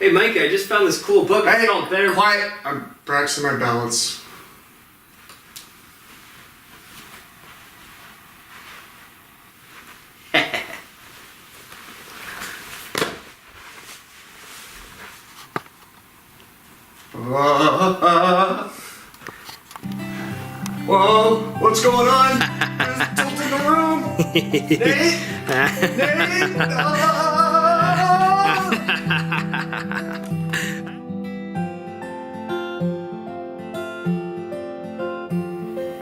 Hey, Mike, I just found this cool book. It's called Better. Quiet. I'm practicing my balance. Whoa, what's going on? There's tilt in the room. Nate? Nate?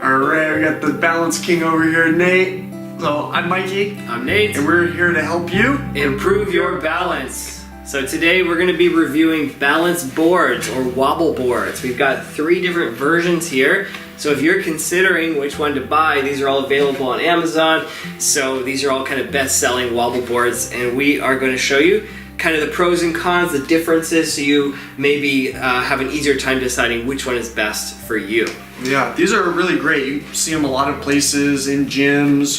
Alright, we got the Balance King over here, Nate. So, I'm Mikey. I'm Nate. And we're here to help you improve your balance. So today we're going to be reviewing balance boards or wobble boards. We've got 3 different versions here. So if you're considering which one to buy, these are all available on Amazon. So these are all kind of best-selling wobble boards, and we are going to show you kind of the pros and cons, the differences, so you maybe have an easier time deciding which one is best for you. Yeah, these are really great. You see them a lot of places, in gyms,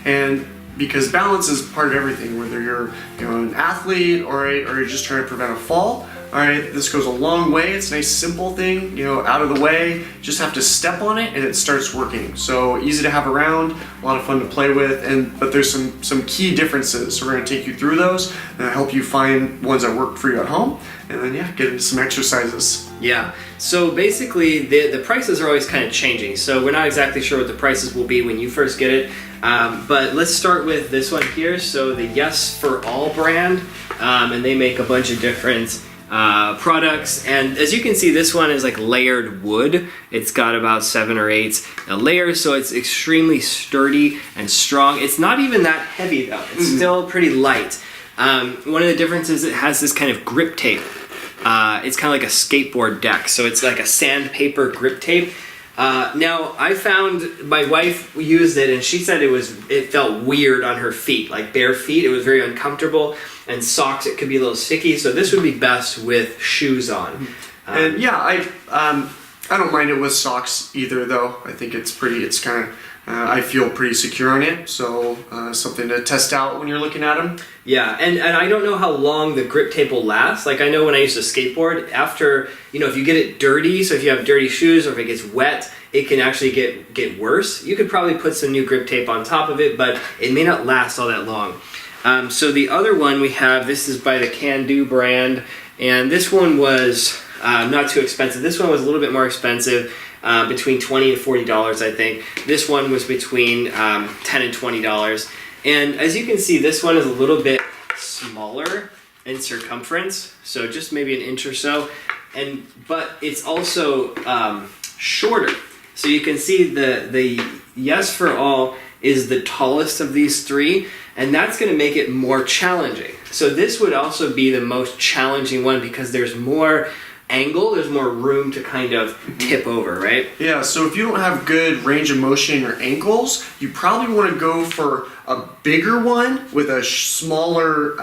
and because balance is part of everything, whether you're an athlete or you're just trying to prevent a fall. All right, this goes a long way. It's a nice simple thing, out of the way. Just have to step on it and it starts working. So easy to have around, a lot of fun to play with, but there's some key differences. So we're gonna take you through those and help you find ones that work for you at home, and then get into some exercises. Yeah, so basically the prices are always kind of changing. So we're not exactly sure what the prices will be when you first get it. But let's start with this one here. So the Yes for All brand, and they make a bunch of different products, and as you can see, this one is like layered wood. It's got about 7 or 8 layers, so it's extremely sturdy and strong. It's not even that heavy though. It's still pretty light. One of the differences, it has this kind of grip tape. It's kind of like a skateboard deck, so it's like a sandpaper grip tape. Now I found my wife used it and she said it felt weird on her feet, like bare feet. It was very uncomfortable, and socks it could be a little sticky. So this would be best with shoes on. And yeah, I don't mind it with socks either though. I think it's kind of I feel pretty secure on it. So something to test out when you're looking at them. Yeah, and I don't know how long the grip tape will last. Like I know when I used to skateboard, after, if you get it dirty, so if you have dirty shoes or if it gets wet, it can actually get worse. You could probably put some new grip tape on top of it, but it may not last all that long. So the other one we have, this is by the Can Do brand, and this one was not too expensive. This one was a little bit more expensive, between $20 and $40, I think. This one was between $10 and $20. And as you can see, this one is a little bit smaller in circumference, so just maybe an inch or so, but it's also shorter. So you can see the Yes for All is the tallest of these 3, and that's going to make it more challenging. So this would also be the most challenging one because there's more angle, there's more room to kind of tip over, right? Yeah, so if you don't have good range of motion in your ankles, you probably want to go for a bigger one with a smaller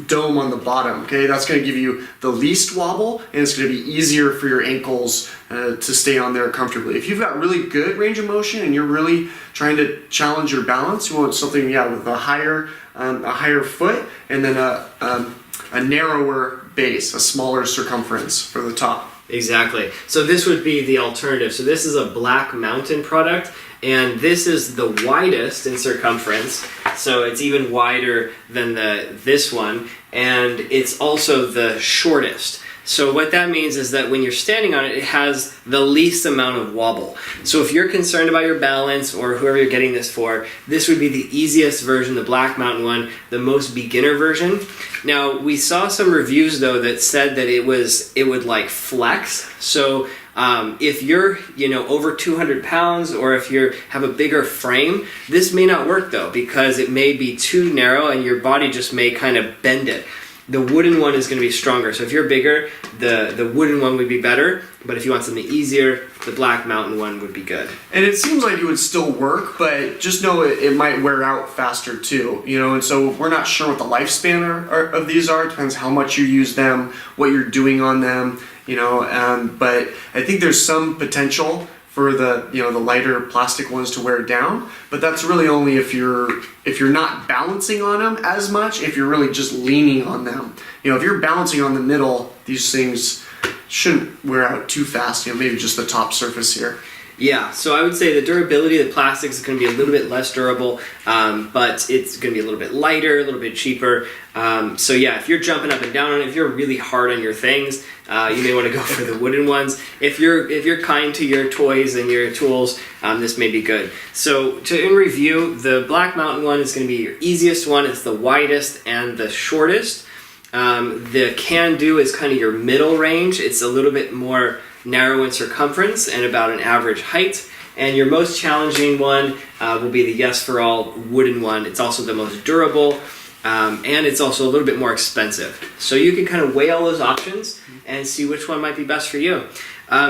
dome on the bottom, okay? That's going to give you the least wobble, and it's going to be easier for your ankles to stay on there comfortably. If you've got really good range of motion and you're really trying to challenge your balance, you want something, with a higher foot, and then a narrower base, a smaller circumference for the top. Exactly. So this would be the alternative. So this is a Black Mountain product, and this is the widest in circumference. So it's even wider than this one, and it's also the shortest. So what that means is that when you're standing on it, it has the least amount of wobble. So if you're concerned about your balance, or whoever you're getting this for, this would be the easiest version, the Black Mountain one, the most beginner version. Now, we saw some reviews though that said that it would like flex. So if you're over 200 pounds, or if you have a bigger frame, this may not work though, because it may be too narrow and your body just may kind of bend it. The wooden one is going to be stronger. So if you're bigger, the wooden one would be better. But if you want something easier, the Black Mountain one would be good. And it seems like it would still work, but just know it might wear out faster too. And so we're not sure what the lifespan of these are. It depends how much you use them, what you're doing on them. But I think there's some potential for the the lighter plastic ones to wear down, but that's really only if you're not balancing on them as much, if you're really just leaning on them. If you're balancing on the middle, these things shouldn't wear out too fast, maybe just the top surface here. Yeah, so I would say the durability of the plastics is going to be a little bit less durable, but it's going to be a little bit lighter, a little bit cheaper. So yeah, if you're jumping up and down on it, if you're really hard on your things, you may want to go for the wooden ones. If you're kind to your toys and your tools, this may be good. So in review, the Black Mountain one is going to be your easiest one. It's the widest and the shortest. The Can Do is kind of your middle range. It's a little bit more narrow in circumference and about an average height. And your most challenging one will be the Yes for All wooden one. It's also the most durable, and it's also a little bit more expensive. So you can kind of weigh all those options and see which one might be best for you.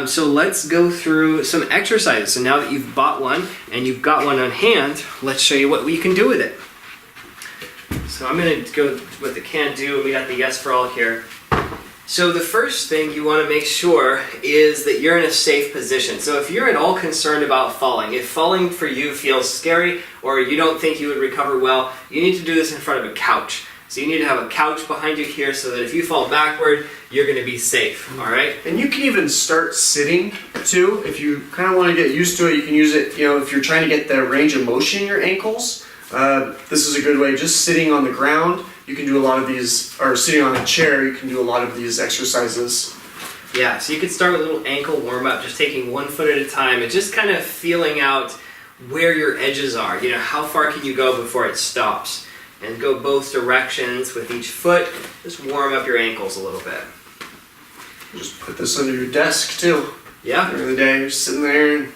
So let's go through some exercises. So now that you've bought one and you've got one on hand, let's show you what you can do with it. So I'm going to go with the Can Do. We got the Yes for All here. So the first thing you want to make sure is that you're in a safe position. So if you're at all concerned about falling, if falling for you feels scary or you don't think you would recover well, you need to do this in front of a couch. So you need to have a couch behind you here so that if you fall backward, you're going to be safe, all right? And you can even start sitting too. If you kind of want to get used to it, you can use it, if you're trying to get the range of motion in your ankles. This is a good way, just sitting on the ground. You can do a lot of these, or sitting on a chair, you can do a lot of these exercises. Yeah, so you could start with a little ankle warm-up, just taking 1 foot at a time and just kind of feeling out where your edges are. How far can you go before it stops? And go both directions with each foot. Just warm up your ankles a little bit. Just put this under your desk too. Yeah. During the day, you're sitting there. And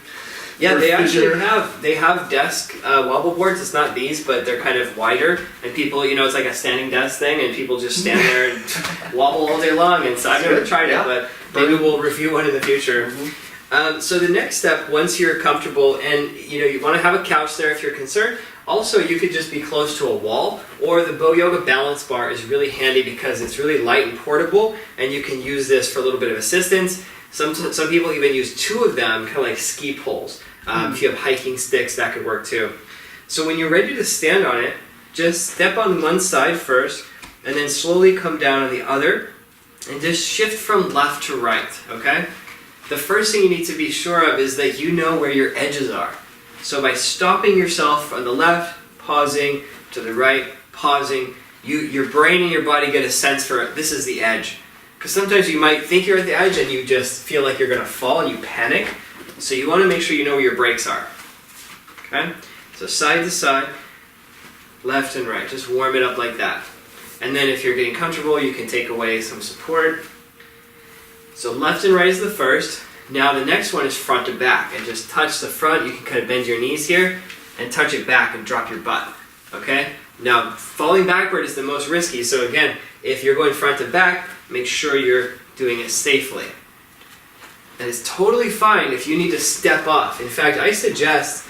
yeah, they actually have desk wobble boards. It's not these, but they're kind of wider, and people, it's like a standing desk thing, and people just stand there and wobble all day long. And so I've never tried it, but maybe we'll review one in the future. Mm-hmm. So the next step, once you're comfortable, and you want to have a couch there if you're concerned. Also, you could just be close to a wall, or the Bo Yoga balance bar is really handy because it's really light and portable, and you can use this for a little bit of assistance. Some people even use 2 of them, kind of like ski poles. If you have hiking sticks, that could work too. So when you're ready to stand on it, just step on one side first, and then slowly come down on the other, and just shift from left to right, okay? The first thing you need to be sure of is that you know where your edges are. So by stopping yourself on the left, pausing, to the right, pausing, your brain and your body get a sense for this is the edge. Because sometimes you might think you're at the edge and you just feel like you're going to fall and you panic. So you want to make sure you know where your brakes are. Okay? So side to side, left and right. Just warm it up like that. And then if you're getting comfortable, you can take away some support. So left and right is the first. Now the next one is front to back. And just touch the front. You can kind of bend your knees here and touch it back and drop your butt. Okay? Now falling backward is the most risky. So again, if you're going front to back, make sure you're doing it safely. And it's totally fine if you need to step off. In fact, I suggest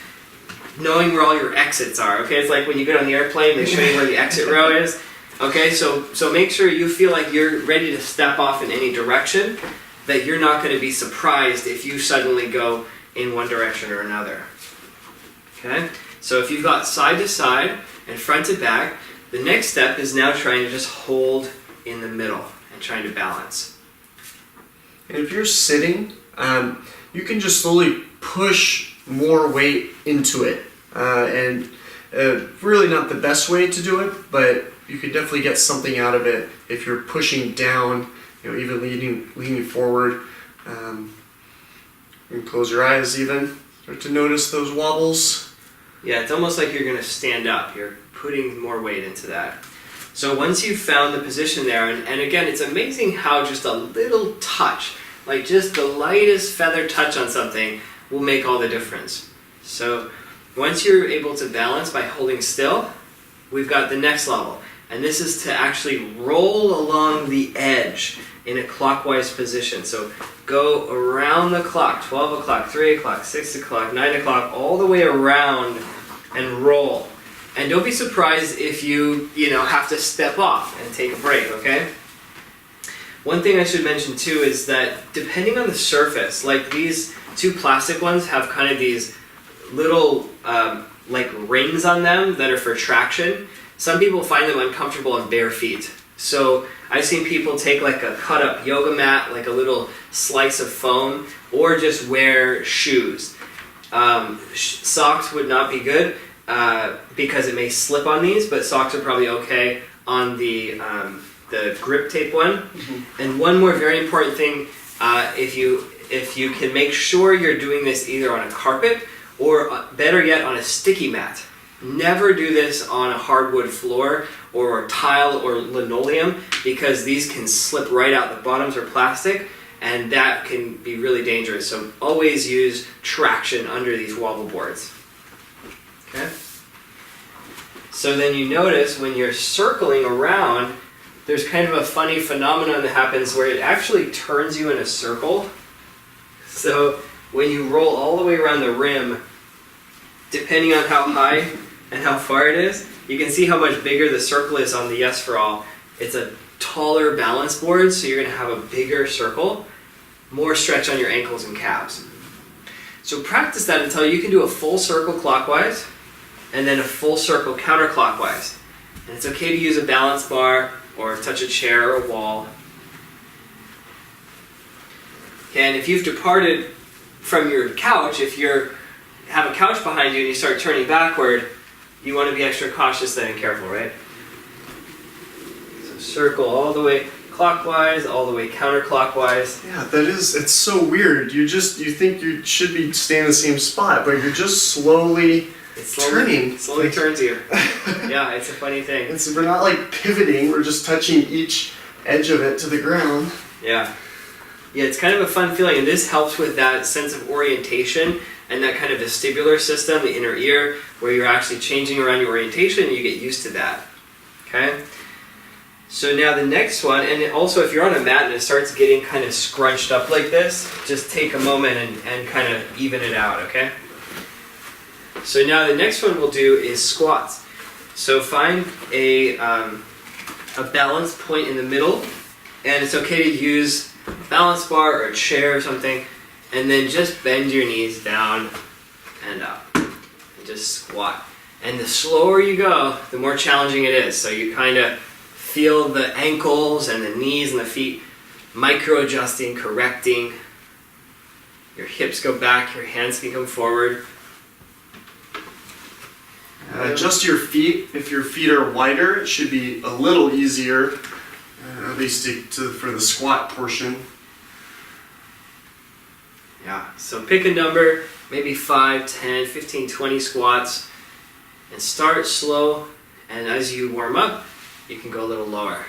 knowing where all your exits are. Okay, it's like when you get on the airplane, they show you where the exit row is. Okay, so make sure you feel like you're ready to step off in any direction, that you're not going to be surprised if you suddenly go in one direction or another. Okay, so if you've got side to side and front to back, the next step is now trying to just hold in the middle and trying to balance. And if you're sitting, you can just slowly push more weight into it. Really not the best way to do it, but you can definitely get something out of it if you're pushing down, even leaning forward. You can close your eyes even, start to notice those wobbles. Yeah, it's almost like you're going to stand up. You're putting more weight into that. So once you've found the position there, and again, it's amazing how just a little touch, like just the lightest feather touch on something will make all the difference. So once you're able to balance by holding still, we've got the next level. And this is to actually roll along the edge in a clockwise position. So go around the clock, 12 o'clock, 3 o'clock, 6 o'clock, 9 o'clock, all the way around and roll. And don't be surprised if you have to step off and take a break, okay? One thing I should mention too is that depending on the surface, like these two plastic ones have kind of these little like rings on them that are for traction. Some people find them uncomfortable on bare feet. So I've seen people take like a cut up yoga mat, like a little slice of foam, or just wear shoes. Socks would not be good because it may slip on these, but socks are probably okay on the grip tape one. Mm-hmm. And one more very important thing, if you can make sure you're doing this either on a carpet or better yet on a sticky mat. Never do this on a hardwood floor or tile or linoleum because these can slip right out. The bottoms are plastic and that can be really dangerous. So always use traction under these wobble boards. Okay? So then you notice when you're circling around, there's kind of a funny phenomenon that happens where it actually turns you in a circle. So when you roll all the way around the rim, depending on how high and how far it is, you can see how much bigger the circle is on the Yes for All. It's a taller balance board, so you're going to have a bigger circle, more stretch on your ankles and calves. So practice that until you can do a full circle clockwise and then a full circle counterclockwise. And it's okay to use a balance bar or touch a chair or a wall. Okay, and if you've departed from your couch, if you have a couch behind you and you start turning backward, you want to be extra cautious then and careful, right? So circle all the way clockwise, all the way counterclockwise. Yeah, it's so weird. You think you should be staying in the same spot, but you're just slowly turning. It slowly turns you. Yeah, it's a funny thing. We're not like pivoting, we're just touching each edge of it to the ground. Yeah. Yeah, it's kind of a fun feeling, and this helps with that sense of orientation and that kind of vestibular system, the inner ear, where you're actually changing around your orientation and you get used to that. Okay? So now the next one, and also if you're on a mat and it starts getting kind of scrunched up like this, just take a moment and kind of even it out, okay? So now the next one we'll do is squats. So find a balance point in the middle, and it's okay to use a balance bar or a chair or something, and then just bend your knees down and up, and just squat. And the slower you go, the more challenging it is. So you kind of feel the ankles and the knees and the feet micro-adjusting, correcting. Your hips go back, your hands can come forward. Adjust your feet. If your feet are wider, it should be a little easier, at least for the squat portion. Yeah, so pick a number, maybe 5, 10, 15, 20 squats, and start slow, and as you warm up, you can go a little lower.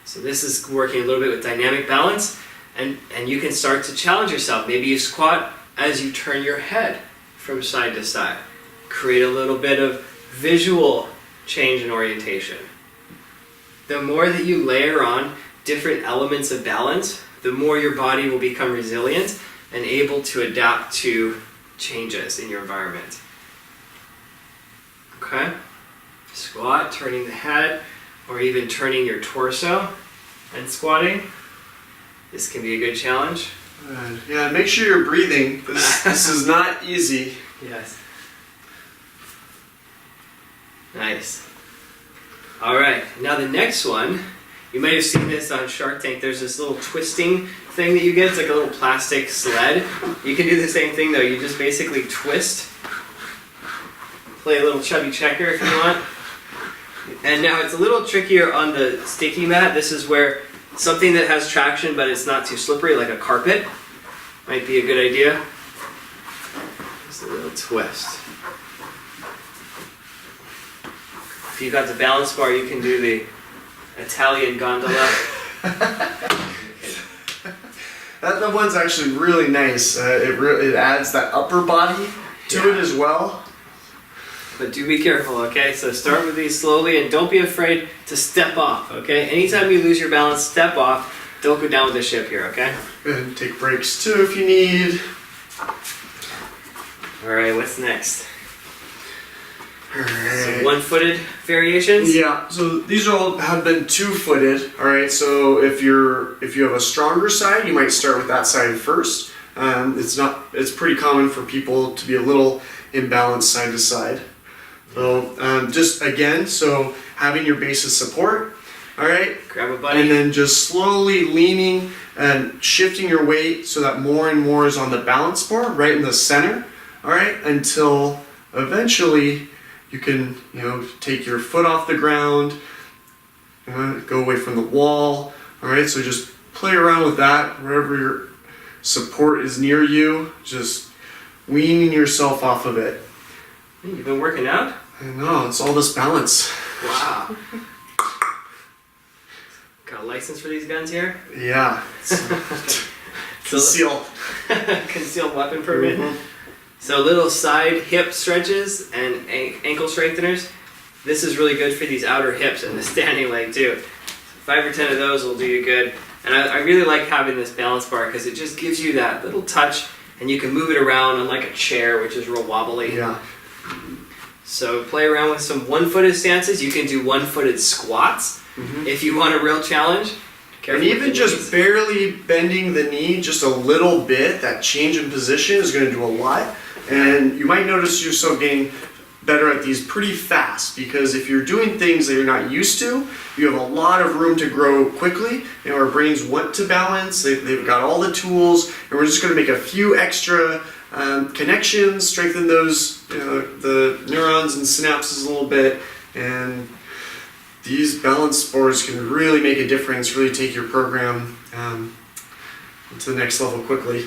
So this is working a little bit with dynamic balance, and you can start to challenge yourself. Maybe you squat as you turn your head from side to side. Create a little bit of visual change in orientation. The more that you layer on different elements of balance, the more your body will become resilient and able to adapt to changes in your environment. Okay? Squat, turning the head, or even turning your torso and squatting. This can be a good challenge. Yeah, make sure you're breathing. This is not easy. Yes. Nice. All right, now the next one, you might have seen this on Shark Tank. There's this little twisting thing that you get. It's like a little plastic sled. You can do the same thing though. You just basically twist. Play a little chubby checker if you want. And now it's a little trickier on the sticky mat. This is where something that has traction but it's not too slippery, like a carpet, might be a good idea. Just a little twist. If you've got the balance bar, you can do the Italian gondola. That one's actually really nice. It adds that upper body to it as well. But do be careful, okay? So start with these slowly and don't be afraid to step off, okay? Anytime you lose your balance, step off. Don't go down with the ship here, okay? And take breaks too if you need. All right, what's next? Alright. So one-footed variations? Yeah, so these all have been two-footed. Alright, so if you have a stronger side, you might start with that side first. It's pretty common for people to be a little imbalanced side to side. So just again, so having your base of support, all right? Grab a buddy. And then just slowly leaning and shifting your weight so that more and more is on the balance bar, right in the center, all right? Until eventually you can, take your foot off the ground, go away from the wall, all right? So just play around with that, wherever your support is near you, just weaning yourself off of it. You've been working out? I know, it's all this balance. Wow. Got a license for these guns here? Yeah. Conceal. Concealed weapon permit. Mm-hmm. So little side hip stretches and ankle strengtheners. This is really good for these outer hips and the standing leg too. 5 or 10 of those will do you good. And I really like having this balance bar because it just gives you that little touch and you can move it around unlike a chair, which is real wobbly. Yeah. So play around with some one-footed stances. You can do one-footed squats if you want a real challenge. And even just barely bending the knee just a little bit, that change in position is going to do a lot. And you might notice yourself getting better at these pretty fast, because if you're doing things that you're not used to, you have a lot of room to grow quickly. Our brains want to balance. They've got all the tools, and we're just going to make a few extra connections, strengthen those, the neurons and synapses a little bit, and these balance boards can really make a difference, really take your program to the next level quickly.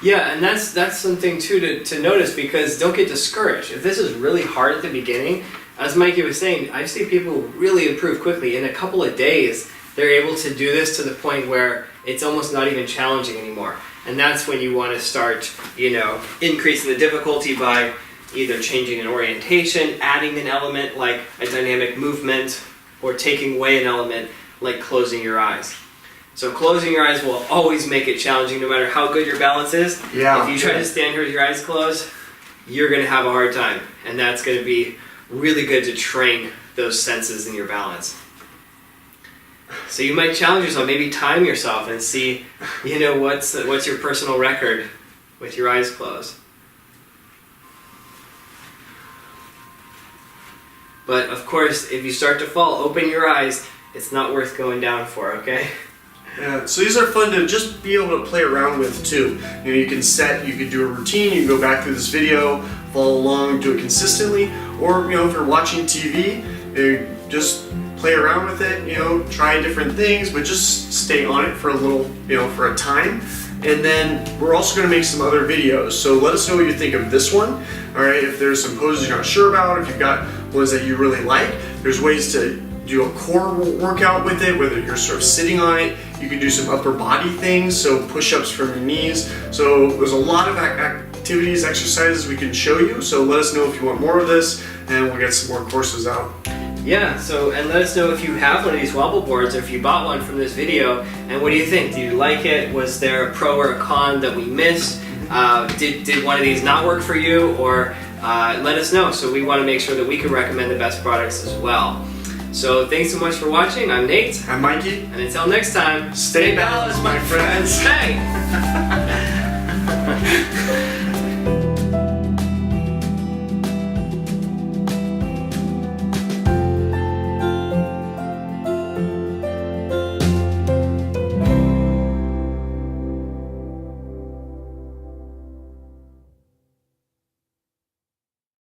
Yeah, and that's something too to notice, because don't get discouraged. If this is really hard at the beginning, as Mikey was saying, I see people really improve quickly. In a couple of days, they're able to do this to the point where it's almost not even challenging anymore. And that's when you want to start, increasing the difficulty by either changing an orientation, adding an element like a dynamic movement, or taking away an element like closing your eyes. So closing your eyes will always make it challenging no matter how good your balance is. Yeah. If you try to stand here with your eyes closed, you're going to have a hard time. And that's going to be really good to train those senses in your balance. So you might challenge yourself, maybe time yourself and see, what's your personal record with your eyes closed. But of course, if you start to fall, open your eyes. It's not worth going down for, okay? Yeah, so these are fun to just be able to play around with too. You could do a routine, you can go back through this video, follow along, do it consistently, or if you're watching TV, just play around with it, try different things, but just stay on it for a little, for a time. And then we're also going to make some other videos, so let us know what you think of this one. Alright, if there's some poses you're not sure about, if you've got ones that you really like, there's ways to do a core workout with it, whether you're sort of sitting on it. You can do some upper body things, so push-ups from your knees. So there's a lot of activities, exercises we can show you, so let us know if you want more of this, and we'll get some more courses out. Yeah, and let us know if you have one of these wobble boards, or if you bought one from this video, and what do you think? Do you like it? Was there a pro or a con that we missed? Did one of these not work for you? Or let us know, so we want to make sure that we can recommend the best products as well. So thanks so much for watching. I'm Nate. I'm Mikey. And until next time, stay balanced, my friends. Hey!